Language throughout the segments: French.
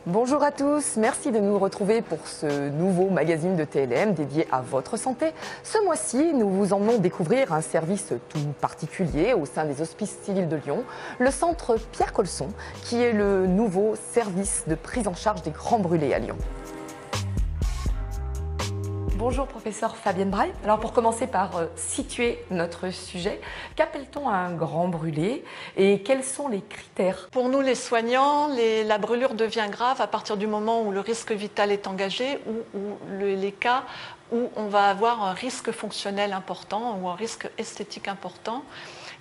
Bonjour à tous, merci de nous retrouver pour ce nouveau magazine de TLM dédié à votre santé. Ce mois-ci, nous vous emmenons découvrir un service tout particulier au sein des Hospices civils de Lyon, le centre Pierre Colson, qui est le nouveau service de prise en charge des grands brûlés à Lyon. Bonjour professeur Fabienne Braille. Alors pour commencer par situer notre sujet, qu'appelle-t-on un grand brûlé et quels sont les critères? Pour nous les soignants, la brûlure devient grave à partir du moment où le risque vital est engagé ou les cas où on va avoir un risque fonctionnel important ou un risque esthétique important.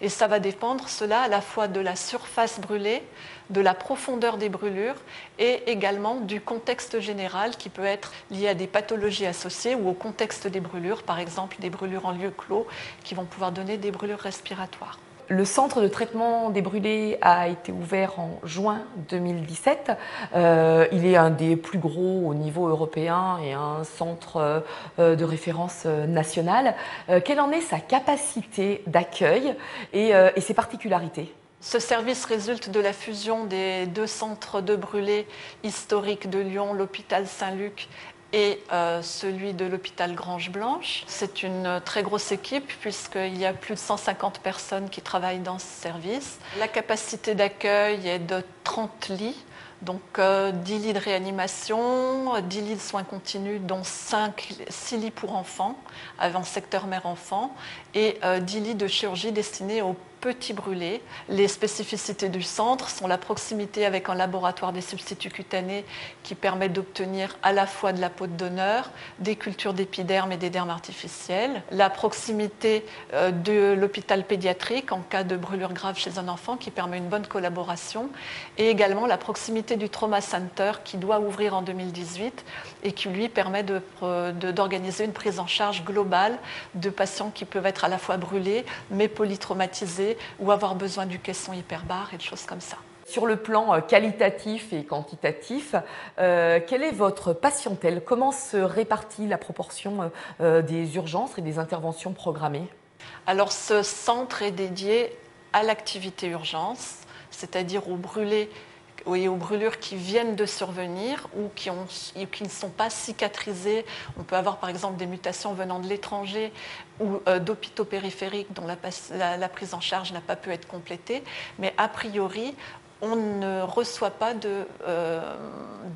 Et ça va dépendre, cela, à la fois de la surface brûlée, de la profondeur des brûlures et également du contexte général qui peut être lié à des pathologies associées ou au contexte des brûlures, par exemple des brûlures en lieu clos qui vont pouvoir donner des brûlures respiratoires. Le centre de traitement des brûlés a été ouvert en juin 2017. Il est un des plus gros au niveau européen et un centre de référence national. Quelle en est sa capacité d'accueil et ses particularités ? Ce service résulte de la fusion des deux centres de brûlés historiques de Lyon, l'hôpital Saint-Luc et celui de l'hôpital Grange-Blanche. C'est une très grosse équipe puisqu'il y a plus de 150 personnes qui travaillent dans ce service. La capacité d'accueil est de 30 lits, donc 10 lits de réanimation, 10 lits de soins continus, dont 6 lits pour enfants, avant secteur mère-enfant, et 10 lits de chirurgie destinés aux petits brûlés. Les spécificités du centre sont la proximité avec un laboratoire des substituts cutanés qui permet d'obtenir à la fois de la peau de donneur, des cultures d'épiderme et des dermes artificiels, la proximité de l'hôpital pédiatrique en cas de brûlure grave chez un enfant qui permet une bonne collaboration, et également la proximité du Trauma Center qui doit ouvrir en 2018 et qui lui permet d'organiser une prise en charge globale de patients qui peuvent être à la fois brûlés mais polytraumatisés ou avoir besoin du caisson hyperbare et de choses comme ça. Sur le plan qualitatif et quantitatif, quelle est votre patientèle? Comment se répartit la proportion des urgences et des interventions programmées? Alors ce centre est dédié à l'activité urgence, c'est-à-dire aux brûlés et aux brûlures qui viennent de survenir ou qui ne sont pas cicatrisées. On peut avoir par exemple des mutations venant de l'étranger ou d'hôpitaux périphériques dont la prise en charge n'a pas pu être complétée. Mais a priori, on ne reçoit pas de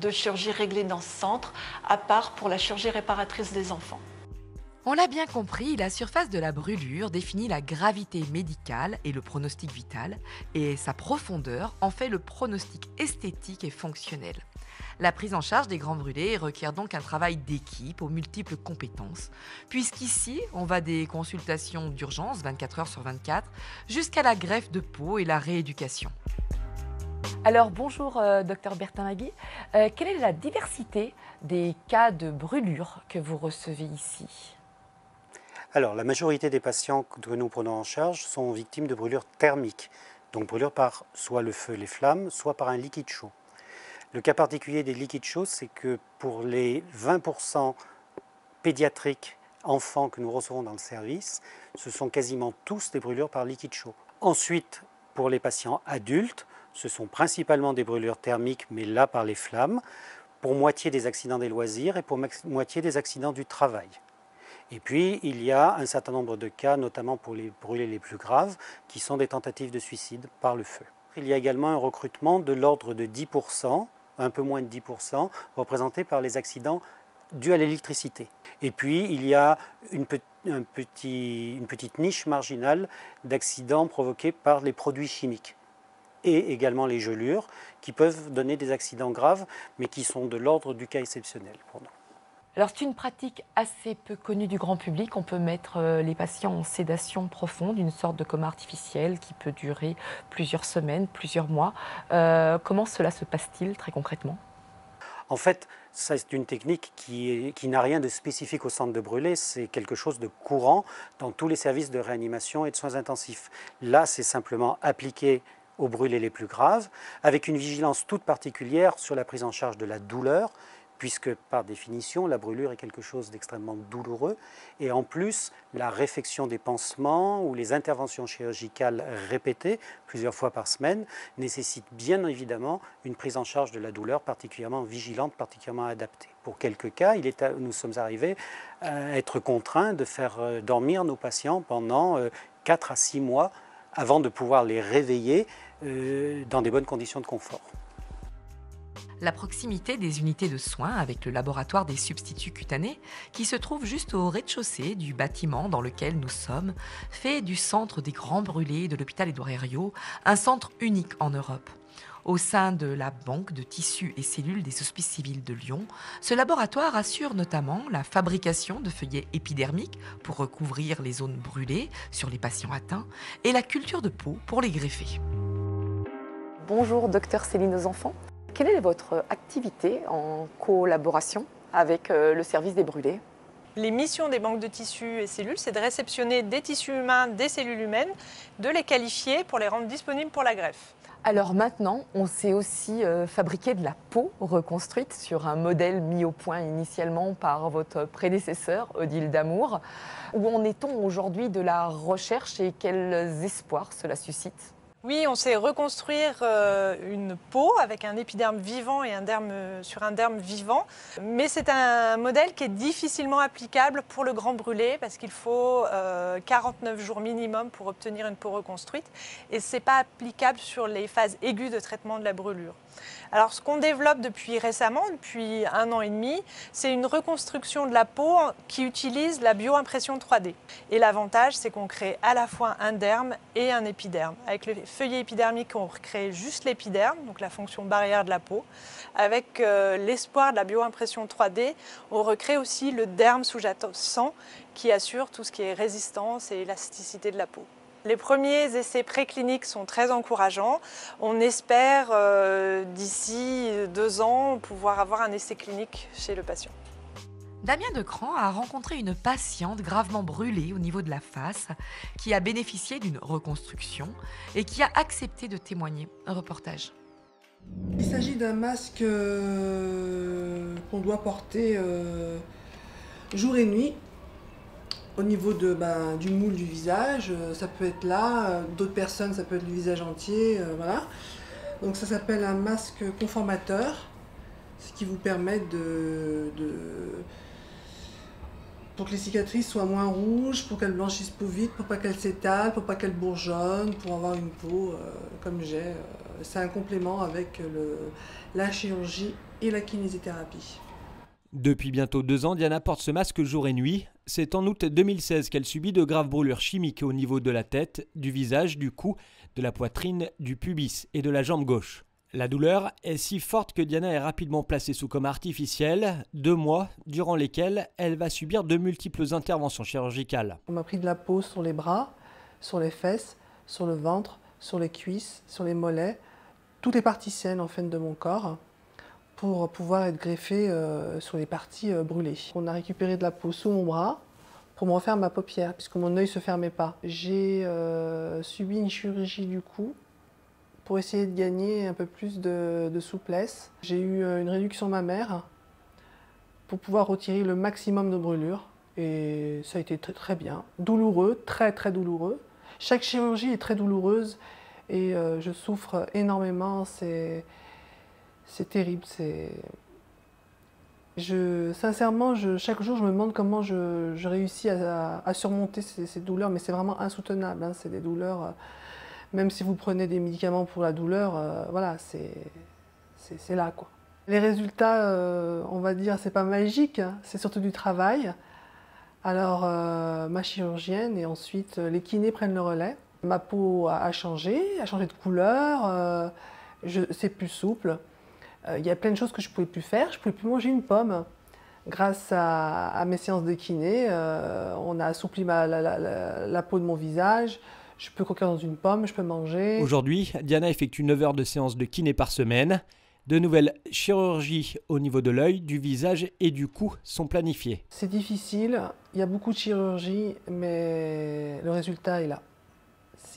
chirurgie réglée dans ce centre, à part pour la chirurgie réparatrice des enfants. On l'a bien compris, la surface de la brûlure définit la gravité médicale et le pronostic vital, et sa profondeur en fait le pronostic esthétique et fonctionnel. La prise en charge des grands brûlés requiert donc un travail d'équipe aux multiples compétences, puisqu'ici, on va des consultations d'urgence 24 heures sur 24 jusqu'à la greffe de peau et la rééducation. Alors bonjour Dr Bertin Magui, quelle est la diversité des cas de brûlure que vous recevez ici ? Alors, la majorité des patients que nous prenons en charge sont victimes de brûlures thermiques, donc brûlures par soit le feu, les flammes, soit par un liquide chaud. Le cas particulier des liquides chauds, c'est que pour les 20% pédiatriques enfants que nous recevons dans le service, ce sont quasiment tous des brûlures par liquide chaud. Ensuite, pour les patients adultes, ce sont principalement des brûlures thermiques, mais là par les flammes, pour moitié des accidents des loisirs et pour moitié des accidents du travail. Et puis, il y a un certain nombre de cas, notamment pour les brûlés les plus graves, qui sont des tentatives de suicide par le feu. Il y a également un recrutement de l'ordre de 10%, un peu moins de 10%, représenté par les accidents dus à l'électricité. Et puis, il y a une petite niche marginale d'accidents provoqués par les produits chimiques et également les gelures, qui peuvent donner des accidents graves, mais qui sont de l'ordre du cas exceptionnel pour nous. Alors c'est une pratique assez peu connue du grand public. On peut mettre les patients en sédation profonde, une sorte de coma artificiel qui peut durer plusieurs semaines, plusieurs mois. Comment cela se passe-t-il très concrètement ? En fait, c'est une technique qui n'a rien de spécifique au centre de brûlés, c'est quelque chose de courant dans tous les services de réanimation et de soins intensifs. Là, c'est simplement appliqué aux brûlés les plus graves, avec une vigilance toute particulière sur la prise en charge de la douleur, puisque par définition, la brûlure est quelque chose d'extrêmement douloureux. Et en plus, la réfection des pansements ou les interventions chirurgicales répétées, plusieurs fois par semaine, nécessitent bien évidemment une prise en charge de la douleur particulièrement vigilante, particulièrement adaptée. Pour quelques cas, nous sommes arrivés à être contraints de faire dormir nos patients pendant 4 à 6 mois avant de pouvoir les réveiller dans des bonnes conditions de confort. La proximité des unités de soins avec le laboratoire des substituts cutanés, qui se trouve juste au rez-de-chaussée du bâtiment dans lequel nous sommes, fait du centre des grands brûlés de l'hôpital Édouard Herriot un centre unique en Europe. Au sein de la banque de tissus et cellules des Hospices civils de Lyon, ce laboratoire assure notamment la fabrication de feuillets épidermiques pour recouvrir les zones brûlées sur les patients atteints et la culture de peau pour les greffés. Bonjour, docteur Céline Enfants. Quelle est votre activité en collaboration avec le service des brûlés? Les missions des banques de tissus et cellules, c'est de réceptionner des tissus humains, des cellules humaines, de les qualifier pour les rendre disponibles pour la greffe. Alors maintenant, on sait aussi fabriquer de la peau reconstruite sur un modèle mis au point initialement par votre prédécesseur, Odile Damour. Où en est-on aujourd'hui de la recherche et quels espoirs cela suscite? Oui, on sait reconstruire une peau avec un épiderme vivant et sur un derme vivant. Mais c'est un modèle qui est difficilement applicable pour le grand brûlé parce qu'il faut 49 jours minimum pour obtenir une peau reconstruite. Et ce n'est pas applicable sur les phases aiguës de traitement de la brûlure. Alors ce qu'on développe depuis récemment, depuis 1 an et demi, c'est une reconstruction de la peau qui utilise la bioimpression 3D. Et l'avantage, c'est qu'on crée à la fois un derme et un épiderme. Avec le feuillet épidermique, on recrée juste l'épiderme, donc la fonction barrière de la peau. Avec l'espoir de la bioimpression 3D, on recrée aussi le derme sous-jacent qui assure tout ce qui est résistance et élasticité de la peau. Les premiers essais précliniques sont très encourageants. On espère d'ici 2 ans pouvoir avoir un essai clinique chez le patient. Damien Decran a rencontré une patiente gravement brûlée au niveau de la face qui a bénéficié d'une reconstruction et qui a accepté de témoigner. Un reportage. Il s'agit d'un masque qu'on doit porter jour et nuit. Au niveau du moule du visage, ça peut être là, d'autres personnes, ça peut être le visage entier, voilà. Donc ça s'appelle un masque conformateur, ce qui vous permet pour que les cicatrices soient moins rouges, pour qu'elles blanchissent plus vite, pour pas qu'elles s'étalent, pour pas qu'elles bourgeonnent, pour avoir une peau comme j'ai. C'est un complément avec la chirurgie et la kinésithérapie. Depuis bientôt 2 ans, Diana porte ce masque jour et nuit. C'est en août 2016 qu'elle subit de graves brûlures chimiques au niveau de la tête, du visage, du cou, de la poitrine, du pubis et de la jambe gauche. La douleur est si forte que Diana est rapidement placée sous coma artificiel, 2 mois durant lesquels elle va subir de multiples interventions chirurgicales. On m'a pris de la peau sur les bras, sur les fesses, sur le ventre, sur les cuisses, sur les mollets, toutes les parties saines en fait de mon corps, pour pouvoir être greffé sur les parties brûlées. On a récupéré de la peau sous mon bras pour me refaire ma paupière, puisque mon œil ne se fermait pas. J'ai subi une chirurgie du cou pour essayer de gagner un peu plus de souplesse. J'ai eu une réduction mammaire pour pouvoir retirer le maximum de brûlures. Et ça a été très, très bien. Douloureux, très très douloureux. Chaque chirurgie est très douloureuse et je souffre énormément. C'est terrible. Sincèrement, chaque jour, je me demande comment je réussis à surmonter ces douleurs, mais c'est vraiment insoutenable. Hein. C'est des douleurs, même si vous prenez des médicaments pour la douleur, voilà, c'est là, quoi. Les résultats, on va dire, c'est pas magique, hein. C'est surtout du travail. Alors, ma chirurgienne et ensuite les kinés prennent le relais. Ma peau a changé de couleur, c'est plus souple. Il y a plein de choses que je ne pouvais plus faire. Je ne pouvais plus manger une pomme. Grâce à mes séances de kiné, on a assoupli la peau de mon visage. Je peux croquer dans une pomme, je peux manger. Aujourd'hui, Diana effectue 9 heures de séances de kiné par semaine. De nouvelles chirurgies au niveau de l'œil, du visage et du cou sont planifiées. C'est difficile, il y a beaucoup de chirurgie, mais le résultat est là.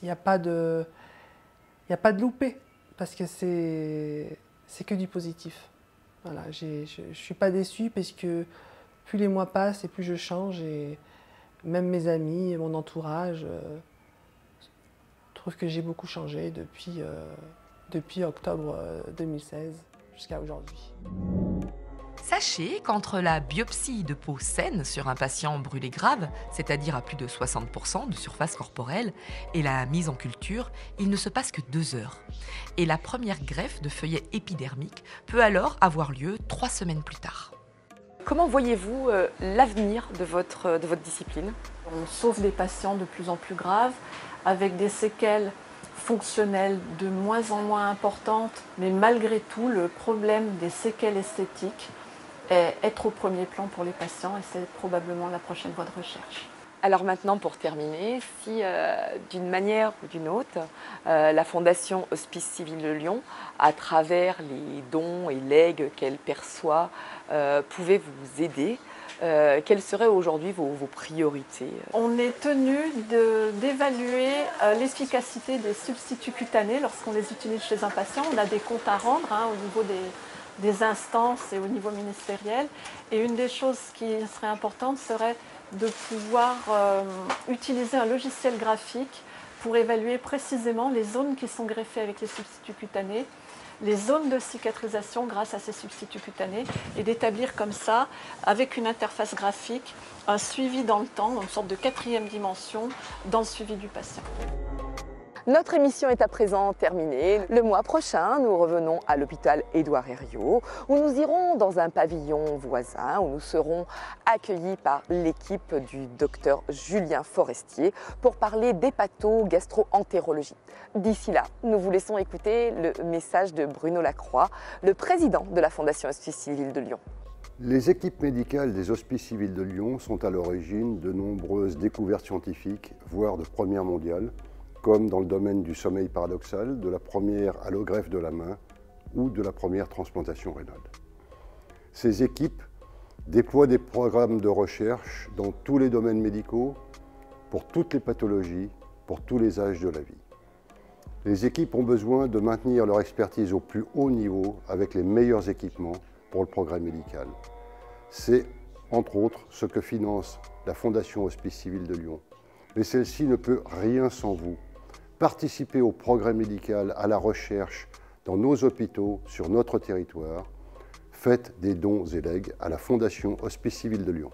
Il n'y a pas de loupé, parce que c'est que du positif. Voilà, je ne suis pas déçue parce que plus les mois passent et plus je change. Et même mes amis, mon entourage, trouvent que j'ai beaucoup changé depuis octobre 2016 jusqu'à aujourd'hui. Sachez qu'entre la biopsie de peau saine sur un patient brûlé grave, c'est-à-dire à plus de 60% de surface corporelle, et la mise en culture, il ne se passe que 2 heures. Et la première greffe de feuillet épidermique peut alors avoir lieu 3 semaines plus tard. Comment voyez-vous l'avenir de votre discipline? On sauve des patients de plus en plus graves, avec des séquelles fonctionnelles de moins en moins importantes, mais malgré tout, le problème des séquelles esthétiques est être au premier plan pour les patients et c'est probablement la prochaine voie de recherche. Alors maintenant, pour terminer, si d'une manière ou d'une autre, la Fondation Hospice Civil de Lyon, à travers les dons et legs qu'elle perçoit, pouvait vous aider, quelles seraient aujourd'hui vos priorités? On est tenu d'évaluer l'efficacité des substituts cutanés lorsqu'on les utilise chez un patient. On a des comptes à rendre au niveau des instances et au niveau ministériel. Et une des choses qui serait importante serait de pouvoir utiliser un logiciel graphique pour évaluer précisément les zones qui sont greffées avec les substituts cutanés, les zones de cicatrisation grâce à ces substituts cutanés et d'établir comme ça, avec une interface graphique, un suivi dans le temps, une sorte de 4e dimension dans le suivi du patient. Notre émission est à présent terminée. Le mois prochain, nous revenons à l'hôpital Édouard Herriot, où nous irons dans un pavillon voisin, où nous serons accueillis par l'équipe du docteur Julien Forestier pour parler d'hépato-gastro-entérologie. D'ici là, nous vous laissons écouter le message de Bruno Lacroix, le président de la Fondation Hospice Civil de Lyon. Les équipes médicales des Hospices Civils de Lyon sont à l'origine de nombreuses découvertes scientifiques, voire de première mondiale, comme dans le domaine du sommeil paradoxal, de la première allogreffe de la main ou de la première transplantation rénale. Ces équipes déploient des programmes de recherche dans tous les domaines médicaux, pour toutes les pathologies, pour tous les âges de la vie. Les équipes ont besoin de maintenir leur expertise au plus haut niveau avec les meilleurs équipements pour le progrès médical. C'est, entre autres, ce que finance la Fondation Hospice Civil de Lyon. Mais celle-ci ne peut rien sans vous. Participez au progrès médical, à la recherche dans nos hôpitaux, sur notre territoire. Faites des dons et legs à la Fondation Hospice Civil de Lyon.